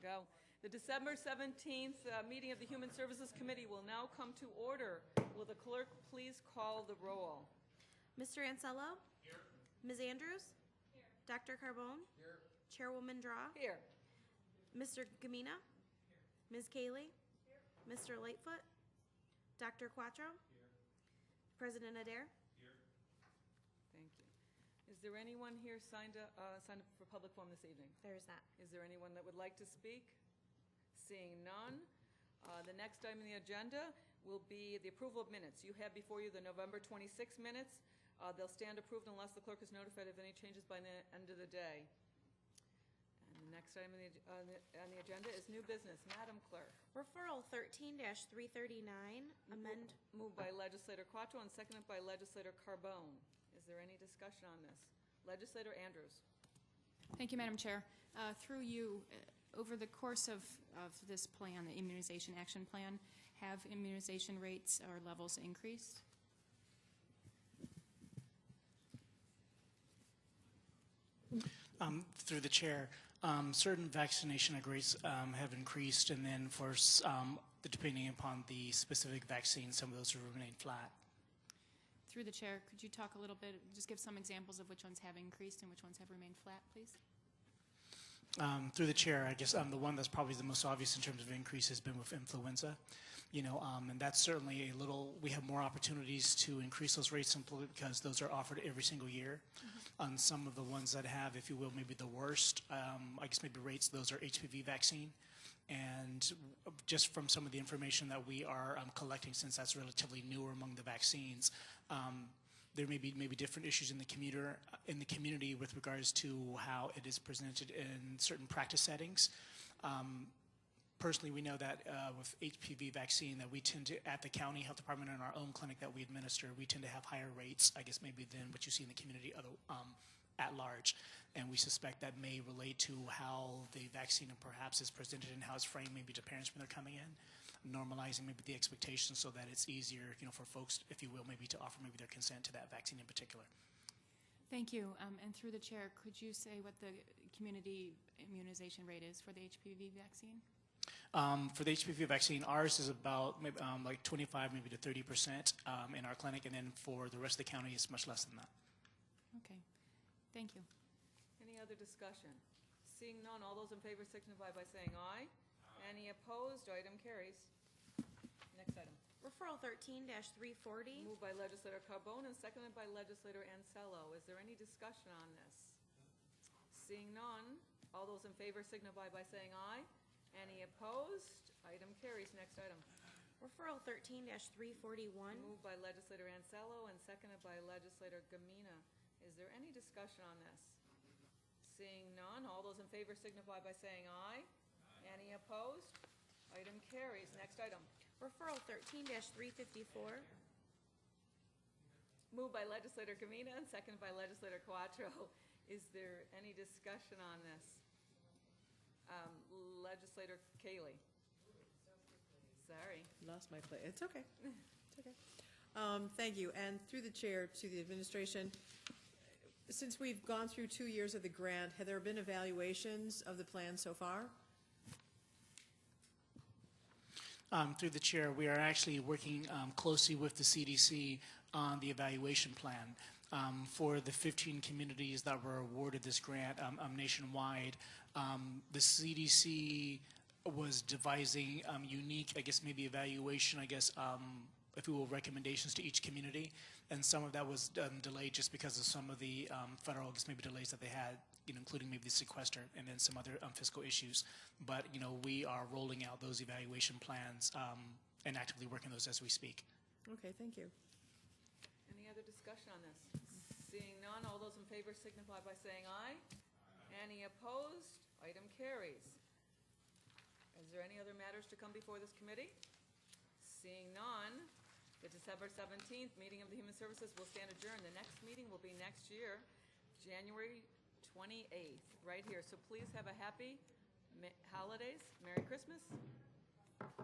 go. The December 17th meeting of the Human Services Committee will now come to order. Will the clerk please call the roll? Mr. Ansello? Here. Ms. Andrews? Here. Dr. Carbone? Here. Chairwoman Draw? Here. Mr. Gamina? Here. Ms. Cayley? Here. Mr. Lightfoot? Dr. Quattro? Here. President Adair? Here. Thank you. Is there anyone here signed up for public forum this evening? There's that. Is there anyone that would like to speak? Seeing none. The next item on the agenda will be the approval of minutes. You have before you the November 26 minutes. They'll stand approved unless the clerk is notified of any changes by the end of the day. And the next item on the agenda is new business. Madam Clerk. Referral 13-339, amend. Moved by Legislator Quattro and seconded by Legislator Carbone. Is there any discussion on this? Legislator Andrews. Thank you, Madam Chair. Through you, over the course of this plan, the Immunization Action Plan, have immunization rates or levels increased? Through the chair, certain vaccination rates have increased, and then for depending upon the specific vaccine, some of those have remained flat. Through the chair, could you talk a little bit, just give some examples of which ones have increased and which ones have remained flat, please? Through the chair, I guess the one that's probably the most obvious in terms of increase has been with influenza. And that's certainly a little, we have more opportunities to increase those rates simply because those are offered every single year. On some of the ones that have, if you will, maybe the worst, I guess maybe rates, those are HPV vaccine. And just from some of the information that we are collecting, since that's relatively newer among the vaccines, there may be different issues in the community with regards to how it is presented in certain practice settings. Personally, we know that with HPV vaccine that we tend to, at the county health department in our own clinic that we administer, we tend to have higher rates, I guess maybe than what you see in the community at large. And we suspect that may relate to how the vaccine perhaps is presented and how it's framed maybe to parents when they're coming in, normalizing maybe the expectations so that it's easier, for folks, if you will, maybe to offer maybe their consent to that vaccine in particular. Thank you. And through the chair, could you say what the community immunization rate is for the HPV vaccine? For the HPV vaccine, ours is about maybe, like 25, maybe to 30% in our clinic, and then for the rest of the county, it's much less than that. Okay. Thank you. Any other discussion? Seeing none, all those in favor signify by saying aye. Any opposed? Item carries. Next item. Referral 13-340. Moved by Legislator Carbone and seconded by Legislator Ansello. Is there any discussion on this? Seeing none, all those in favor signify by saying aye. Any opposed? Item carries. Next item. Referral 13-341. Moved by Legislator Ansello and seconded by Legislator Gamina. Is there any discussion on this? Seeing none, all those in favor signify by saying aye. Any opposed? Item carries. Next item. Referral 13-354. Moved by Legislator Gamina and seconded by Legislator Quattro. Is there any discussion on this? Legislator Cayley. Sorry. Lost my place. It's okay. It's okay. Thank you. And through the chair to the administration, since we've gone through 2 years of the grant, have there been evaluations of the plan so far? Through the chair, we are actually working closely with the CDC on the evaluation plan. For the 15 communities that were awarded this grant nationwide, the CDC was devising unique, I guess maybe evaluation, if you will, recommendations to each community. And some of that was delayed just because of some of the federal, maybe delays that they had, including maybe the sequester and then some other fiscal issues. But, we are rolling out those evaluation plans and actively working those as we speak. Okay, thank you. Any other discussion on this? Seeing none, all those in favor signify by saying aye. Any opposed? Item carries. Is there any other matters to come before this committee? Seeing none, the December 17th meeting of the Human Services will stand adjourned. The next meeting will be next year, January 28th, right here. So please have a happy holidays, Merry Christmas,